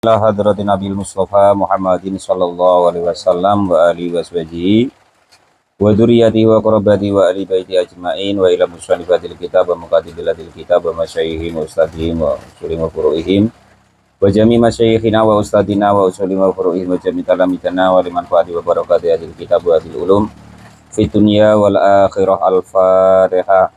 Ala hadratin Nabil Mustafa Muhammadin sallallahu alaihi wasallam wa alihi washabihi wa dzurriyyati wa qurabati wa ali baiti ajmain wa ila musannifil kitab wa muqaddimatil kitab wa masyayikhim wa ustadihim wa usulihim wa furu'ihim wa jami masyayikhina wa ustadina wa usulihim wa furu'ihim wa jami talamitana wa liman fa'ati wa barakati hadil kitab wa hadil ulum fit dunya wal akhirah. Al-Fatihah.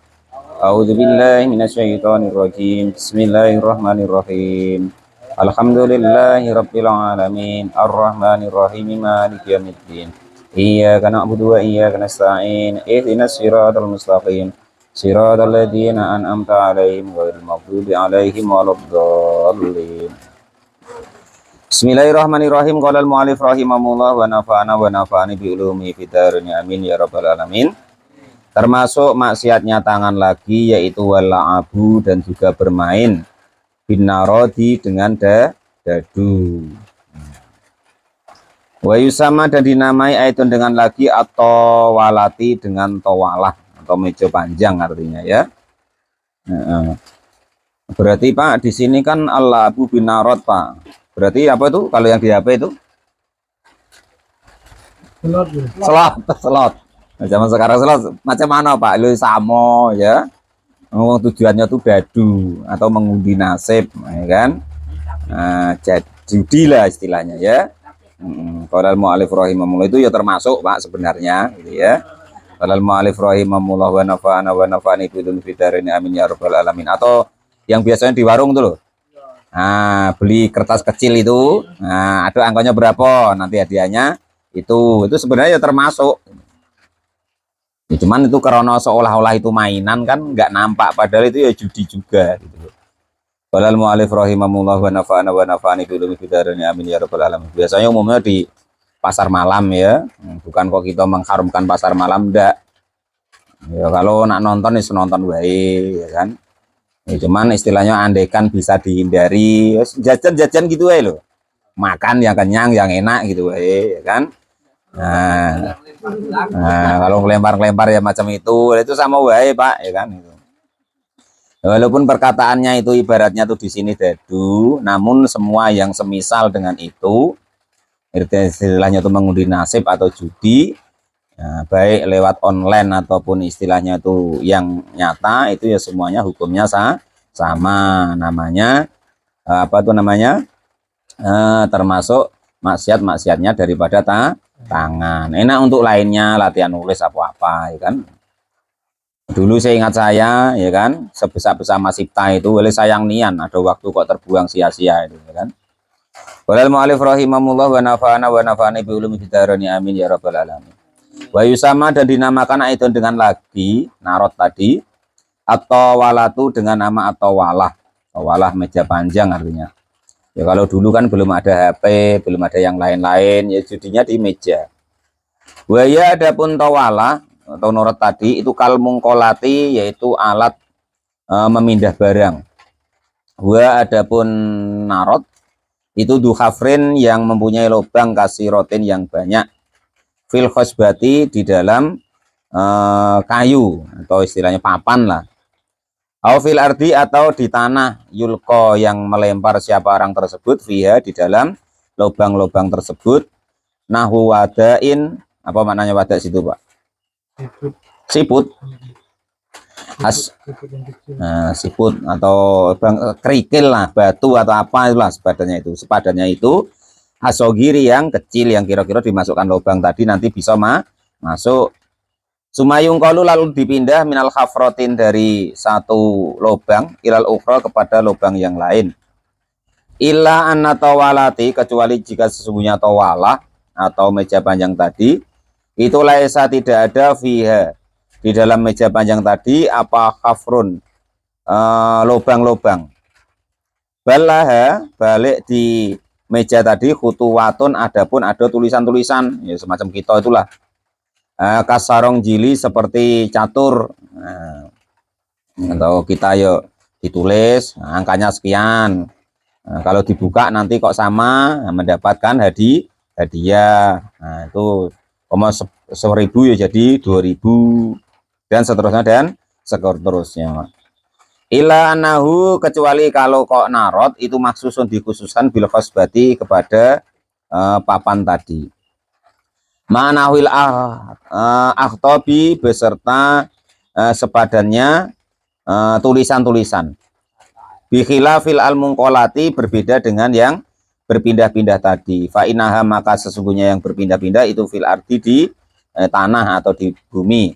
A'udzu billahi minasyaitonir rajim. Bismillahirrahmanirrahim. Alhamdulillahi rabbil alamin arrahmanir rahim maliki yaumiddin iyyaka na'budu wa iyyaka nasta'in ihdinas siratal mustaqim siratal ladzina an'amta 'alaihim ghairil maghdubi 'alaihim waladdallin. Bismillahirrahmanirrahim. Qala al-mu'allif rahimahullah wa nafa'ani bi ulumi fid dharain amin ya rabbal alamin. Termasuk maksiatnya tangan lagi yaitu wala'abu dan juga bermain binarodi dengan dadu. Wa yusama dan dinamai aitun dengan lagi atau walati dengan tawalah atau meja panjang artinya ya. Berarti Pak di sini kan al-abu binarod Pak. Berarti apa itu kalau yang di HP itu? Slot. Nah, zaman sekarang slot macam mana Pak? Lu samo ya. Tujuannya tuh dadu atau mengundi nasib, ya kan? Nah, judi lah istilahnya ya. Qala al-mu'allif rahimahullah itu ya termasuk Pak sebenarnya, gitu ya. Qala al-mu'allif rahimahullah wa nafa'ani bidun fitarini amin ya rabbal alamin. Atau yang biasanya di warung tuh loh. Nah, beli kertas kecil itu, nah ada angkanya berapa, nanti hadiahnya itu sebenarnya ya termasuk. Ya, cuman itu karena seolah-olah itu mainan kan nggak nampak padahal itu ya judi juga gitu. Qala al-mu'allif rahimahullah wa nafa'ani bi ulumi fitarini amin ya rabbal alamin. Biasanya umumnya di pasar malam ya. Bukan kok kita mengharumkan pasar malam enggak. Ya kalau nak nonton ya nonton wae ya kan. Ya, cuman istilahnya andaikan bisa dihindari jajan-jajan gitu aja loh. Makan yang kenyang, yang enak gitu wae ya kan. Nah, kalau ngelempar-ngelempar ya macam itu sama wae Pak ya kan itu. Walaupun perkataannya itu ibaratnya tuh di sini dadu, namun semua yang semisal dengan itu istilahnya itu mengundi nasib atau judi, ya, baik lewat online ataupun istilahnya itu yang nyata itu ya semuanya hukumnya sama namanya apa tuh namanya termasuk maksiatnya daripada tangan. Enak untuk lainnya latihan nulis apa-apa ya kan. Dulu saya ingat saya ya kan sebesar-besar masipta itu oleh sayang nian ada waktu kok terbuang sia-sia itu ya kan. Walal mu'alif rahimahullah wa nafa'ani bi ulumi fidarani amin ya rabbal alamin. Wa yusama dan dinamakan itu dengan lagi narot tadi atau walatu dengan nama atau walah meja panjang artinya. Ya kalau dulu kan belum ada HP, belum ada yang lain-lain, ya judinya di meja. Waya adapun tawalah atau norot tadi itu kalmungkolati yaitu alat memindah barang. Wa adapun narot itu duhafrin yang mempunyai lubang kasirotin yang banyak. Fil khosbati di dalam kayu atau istilahnya papan lah. Fil ardi atau di tanah yulko yang melempar siapa orang tersebut via di dalam lubang-lubang tersebut. Nahu wadain apa maknanya wadah situ Pak? Siput. Siput atau kerikil lah, batu atau apa itulah sepadannya itu asogiri yang kecil yang kira-kira dimasukkan lubang tadi nanti bisa masuk. Sumayung kalu lalu dipindah minal khafrotin dari satu lubang ilal ukhra kepada lubang yang lain. Illa anna tawalati kecuali jika sesungguhnya tawalah atau meja panjang tadi itu laisa tidak ada fiha di dalam meja panjang tadi apa khafrun lubang-lubang. Balaha balik di meja tadi khutuwatun adapun ada tulisan-tulisan ya semacam kita itulah. Kasarong jili seperti catur atau kita yuk ditulis angkanya sekian, kalau dibuka nanti kok sama mendapatkan hadiah, nah itu 1000 ya jadi 2000 dan seterusnya Ila anahu, kecuali kalau kok narot itu maksusun dikhususkan bil khosbati kepada papan tadi. Manawil akhtobi beserta sepadannya tulisan-tulisan. Bikhila fil al mungkolati, berbeda dengan yang berpindah-pindah tadi. Fa'inaha, maka sesungguhnya yang berpindah-pindah itu fil ardi, di tanah atau di bumi.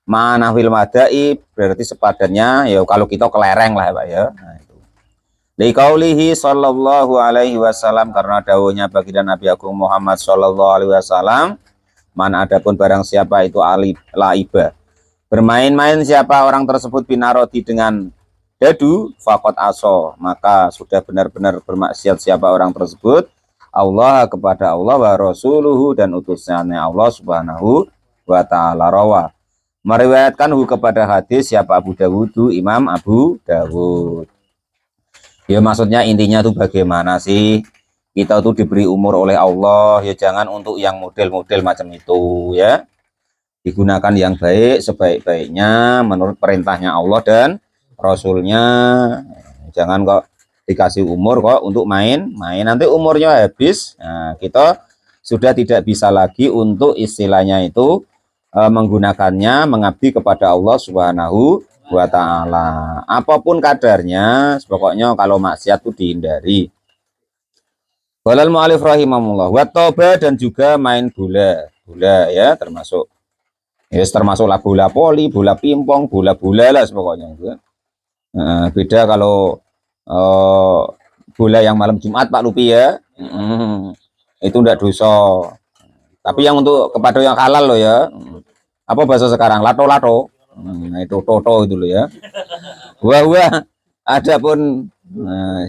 Manawil madai, berarti sepadannya ya kalau kita kelereng lah Pak ya. Nah, itu. Liqaulihi sallallahu alaihi wasallam, karena dawuhnya baginda Nabi Agung Muhammad sallallahu alaihi wasallam, man adapun barang siapa itu laiba, bermain-main siapa orang tersebut binaroti dengan dadu, fakot aso, maka sudah benar-benar bermaksiat siapa orang tersebut Allah, kepada Allah, wa rasuluhu, dan utusannya Allah subhanahu wa ta'ala. Rawa, meriwayatkan kepada hadis siapa Abu Dawud, Imam Abu Dawud. Ya maksudnya intinya tuh bagaimana sih kita tuh diberi umur oleh Allah, ya jangan untuk yang model-model macam itu ya. Digunakan yang baik sebaik-baiknya menurut perintahnya Allah dan Rasulnya. Jangan kok dikasih umur kok untuk main-main, nanti umurnya habis. Nah, kita sudah tidak bisa lagi untuk istilahnya itu menggunakannya mengabdi kepada Allah Subhanahu wa ta'ala. Apapun kadarnya, pokoknya kalau maksiat itu dihindari. Walal mu'alif rahimahullah wa toba, dan juga main bola ya, termasuk lah bola poli, bola pimpong, bola lah pokoknya gitu. Nah, beda kalau bola yang malam Jumat Pak Lupi ya, itu enggak dosa. Tapi yang untuk kepada yang halal loh ya. Apa bahasa sekarang? Lato-lato. Nah, itu toto itu loh ya. Wah, ada pun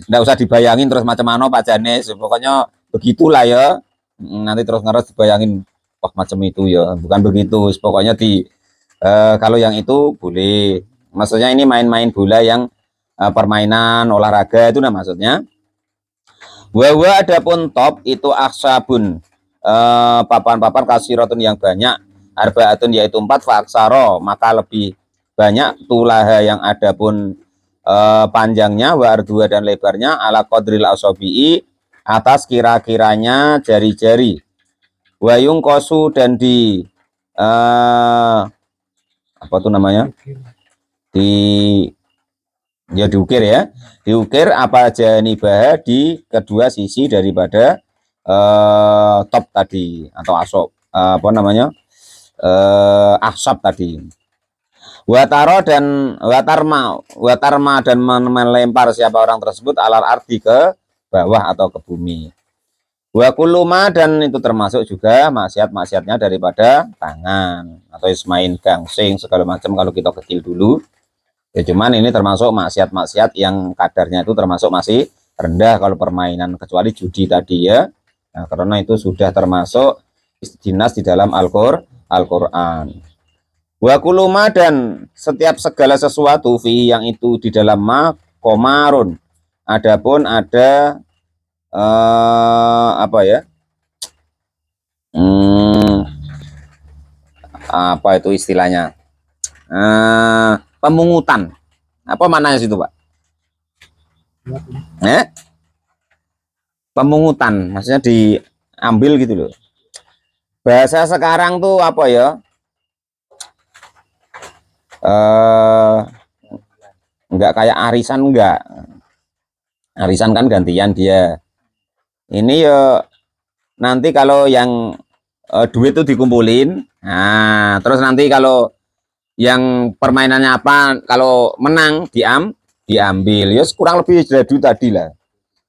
enggak usah dibayangin terus macam mana Pak Janes. Pokoknya begitulah ya. Nanti terus ngeres dibayangin wah macam itu ya. Bukan begitu. Pokoknya kalau yang itu boleh. Maksudnya ini main-main bola yang permainan olahraga itu nah maksudnya. Wah, adapun top itu aksabun, papan-papan kasiratun yang banyak, arbaatun yaitu 4, faaksaro, maka lebih banyak, tulaha yang ada pun panjangnya, wa ardua dan lebarnya, ala qadril asabi'i, atas kira-kiranya jari-jari, wayung kosu, dan di apa tuh namanya, diukir ya, diukir apa janibah, di kedua sisi daripada top tadi atau asop, apa namanya, asap tadi. Watarma dan melempar siapa orang tersebut alar arti ke bawah atau ke bumi. Wakuluma, dan itu termasuk juga maksiat-maksiatnya daripada tangan atau main gangsing segala macam kalau kita kecil dulu. Ya cuman ini termasuk maksiat-maksiat yang kadarnya itu termasuk masih rendah kalau permainan, kecuali judi tadi ya. Nah, karena itu sudah termasuk dinas di dalam Al-Qur'an. Wa kuluma, dan setiap segala sesuatu fi yang itu di dalam komarun. Adapun ada apa ya? Apa itu istilahnya? Pemungutan. Apa maknanya situ, Pak? Pemungutan, maksudnya diambil gitu loh. Bahasa sekarang tuh apa ya? Enggak kayak arisan, enggak. Arisan kan gantian dia. Ini ya nanti kalau yang duit itu dikumpulin. Nah, terus nanti kalau yang permainannya apa, kalau menang diambil ya kurang lebih dari tadi lah,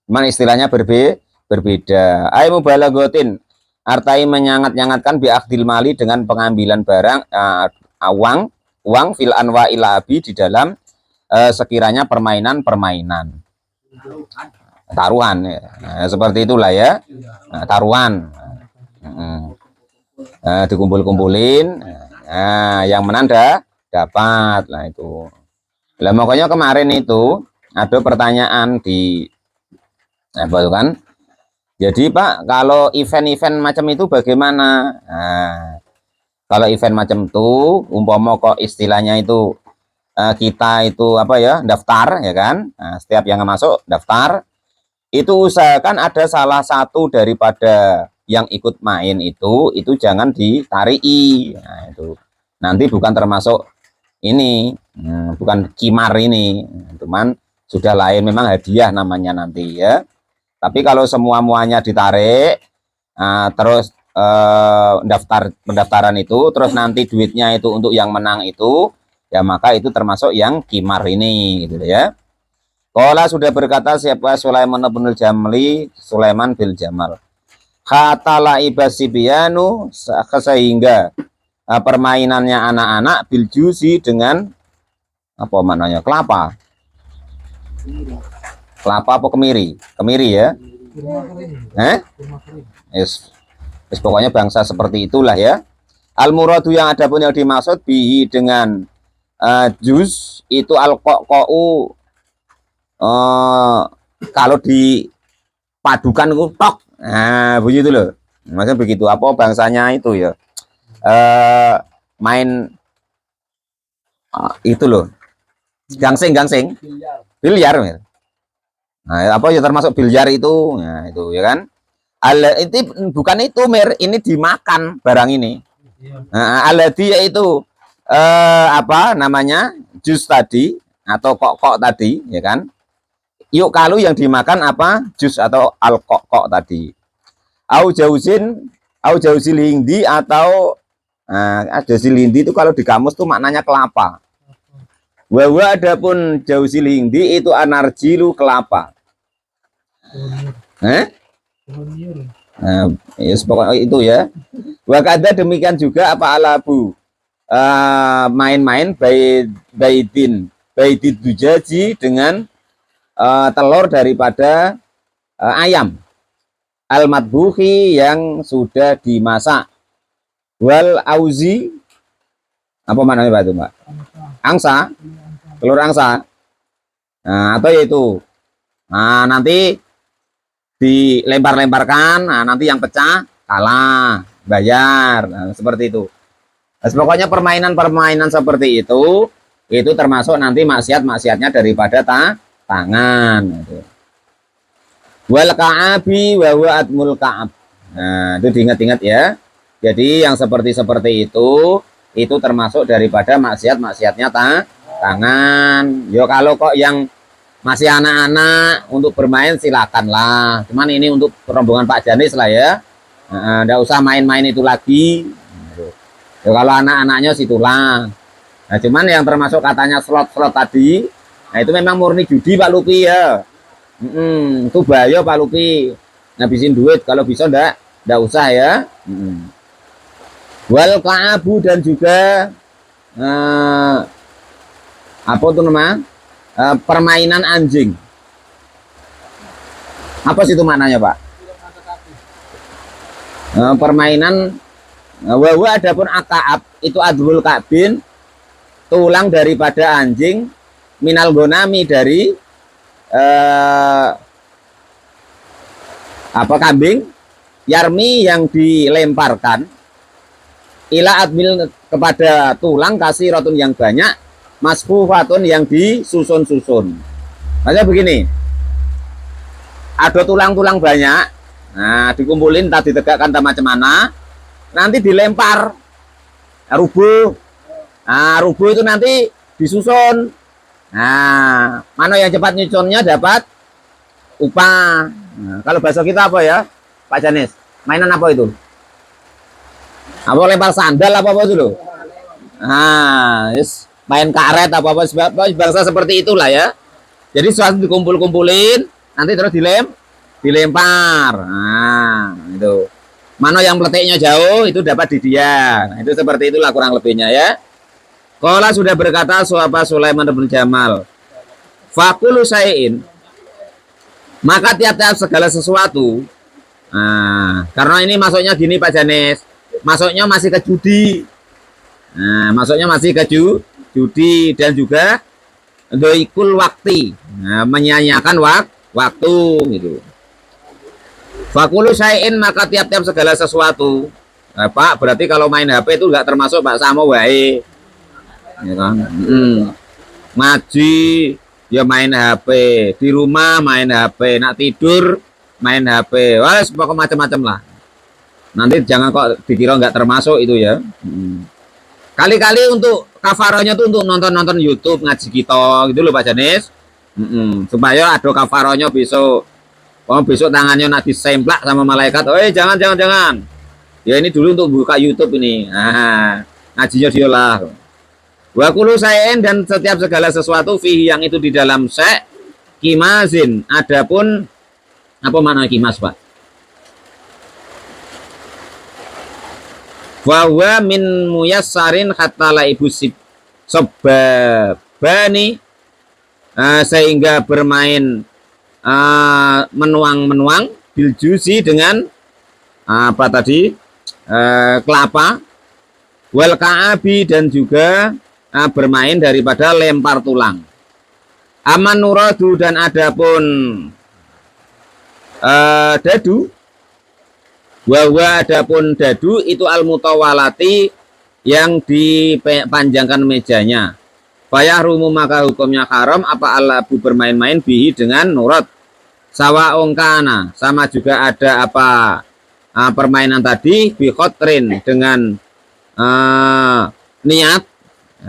cuman istilahnya berbeda. Ayo mubalagotin, artai menyangat-nyangatkan biakdil mali, dengan pengambilan barang uang fil anwa ilabi, di dalam sekiranya permainan taruhan ya. Nah, seperti itulah ya. Nah, taruhan dikumpul-kumpulin. Nah, yang menang dapat lah itu. Lah makanya kemarin itu ada pertanyaan di apa itu kan? Jadi Pak, kalau event-event macam itu bagaimana? Nah, kalau event macam itu umpama kok istilahnya itu kita itu apa ya, daftar ya kan. Nah, setiap yang masuk daftar itu usahakan ada salah satu daripada yang ikut main itu jangan ditariki. Nah, itu nanti bukan termasuk ini, bukan kimar ini, cuman sudah lain, memang hadiah namanya nanti ya. Tapi kalau semua muanya ditarik, terus pendaftaran itu, terus nanti duitnya itu untuk yang menang itu, ya maka itu termasuk yang kimar ini, gitu ya. Qala sudah berkata siapa Sulaiman bin Jamli, Sulaiman bin Jamal. Kata laiba sibyanu, sehingga permainannya anak-anak bil juzi dengan apa maknanya, kelapa. Kelapa apa kemiri? Kemiri ya. Yes. Yes, pokoknya bangsa seperti itulah ya. Al muradu yang ada pun yang dimaksud bihi dengan juz itu al qaqau, kalau dipadukan itu tok, nah begitu loh, maksudnya begitu. Apa bangsanya itu ya, main itu loh, gangsing biliar. Nah, apa ya termasuk biliar itu, nah itu ya kan. Itu bukan itu mir, ini dimakan barang ini. Nah, aladi yaitu apa namanya, jus tadi atau kok tadi ya kan. Yuk kalau yang dimakan apa, jus atau al-kok tadi. Au jauzi lindi atau jauzi lindi itu kalau di kamus tuh maknanya kelapa. Wawa adapun jauzi lindi itu anarjilu, kelapa. Ya, pokoknya itu ya. Wakada demikian juga apa alabu, main-main baidin dujaji dengan telur daripada ayam al-madbuhi yang sudah dimasak, wal auzi apa maknanya Pak itu Mbak? Angsa, telur angsa. Nah, atau yaitu nanti dilempar-lemparkan, nanti yang pecah kalah bayar, seperti itu. Nah, pokoknya permainan seperti itu termasuk nanti maksiatnya daripada tangan gitu. Wal ka'abi wa huwa atmul ka'ab. Nah, itu diingat-ingat ya. Jadi yang seperti itu termasuk daripada maksiatnya tangan. Yo kalau kok yang masih anak-anak untuk bermain silakanlah. Cuman ini untuk rombongan Pak Janis lah ya. Nggak usah main-main itu lagi. Yo kalau anak-anaknya situlah. Nah, cuman yang termasuk katanya slot-slot tadi, nah itu memang murni judi Pak Lupi ya. Itu bahaya Pak Lupi, ngabisin duit, kalau bisa ndak usah ya. Wal ka'abu dan juga apa itu nama, permainan anjing. Apa sih itu maknanya Pak? Permainan wawa adapun akaab itu adrul kabin, tulang daripada anjing, minal gonami dari apa kambing, yarmi yang dilemparkan, ila admil kepada tulang kasih rotun yang banyak, masfufatun yang disusun-susun. Maksudnya begini, ada tulang-tulang banyak, nah dikumpulin tadi ditegakkan macam mana, nanti dilempar rubuh. Nah, rubuh itu nanti disusun. Nah, mana yang cepat nyusunnya dapat upah. Nah, kalau bahasa kita apa ya, Pak Janis? Mainan apa itu? Apa lempar sandal apa itu loh? Nah, yes, main karet apa bangsa seperti itulah ya. Jadi sesuatu dikumpul-kumpulin, nanti terus dilempar. Nah, itu. Mana yang meletaknya jauh itu dapat di dia. Nah, itu seperti itulah kurang lebihnya ya. Qala sudah berkata sahabat Sulaiman bin Jamal, faqulu sayin, maka tiap-tiap segala sesuatu. Nah, karena ini masuknya gini Pak Janis, masuknya masih ke judi. Nah, masuknya masih ke judi dan juga doikul waktu, nah, menyanyiakan waktu gitu. Faqulu sayin, maka tiap-tiap segala sesuatu. Nah, Pak, berarti kalau main HP itu enggak termasuk Pak Samo wae. Ya kan? ngaji ya main HP, di rumah main HP, nak tidur main HP, wah pokok macam-macam lah. Nanti jangan kok dikira nggak termasuk itu ya. Kali-kali untuk kafarohnya tuh untuk nonton-nonton YouTube ngaji kita gitu loh Pak Janis. Supaya ada kafarohnya besok. Oh besok tangannya nak disemplak sama malaikat. Oh jangan. Ya ini dulu untuk buka YouTube ini. Nah, ngajinya dia lah. Wa kullu sayin dan setiap segala sesuatu fihi yang itu di dalam syai' kimazin. Adapun apa makna kimas Pak? Bahwa min muyassarin hatta la ibu sebabani sehingga bermain menuang biljuzi dengan apa tadi kelapa wal ka'abi dan juga bermain daripada lempar tulang. Aman nuradu dan adapun dadu bahwa adapun dadu itu al-mutawalati yang dipanjangkan mejanya. Bayah rumu maka hukumnya haram apa alabu bermain-main bihi dengan nurat. Sawa ongkana sama juga ada apa permainan tadi bikhotrin dengan niat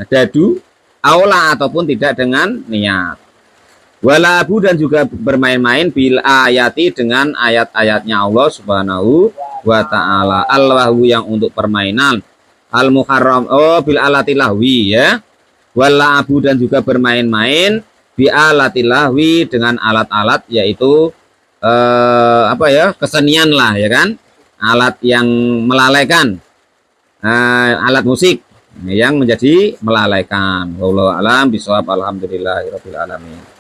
dadu aula ataupun tidak dengan niat. Walabu dan juga bermain-main bil ayati dengan ayat-ayatnya Allah Subhanahu wa ta'ala. Allahu yang untuk permainan, al muharram bil alati lahwi ya. Walabu dan juga bermain-main bi alati lahwi dengan alat-alat yaitu apa ya, kesenian lah ya kan, alat yang melalaikan, alat musik yang menjadi melalaikan. Wallahu a'lam bishawab. Alhamdulillahirabbil alamin.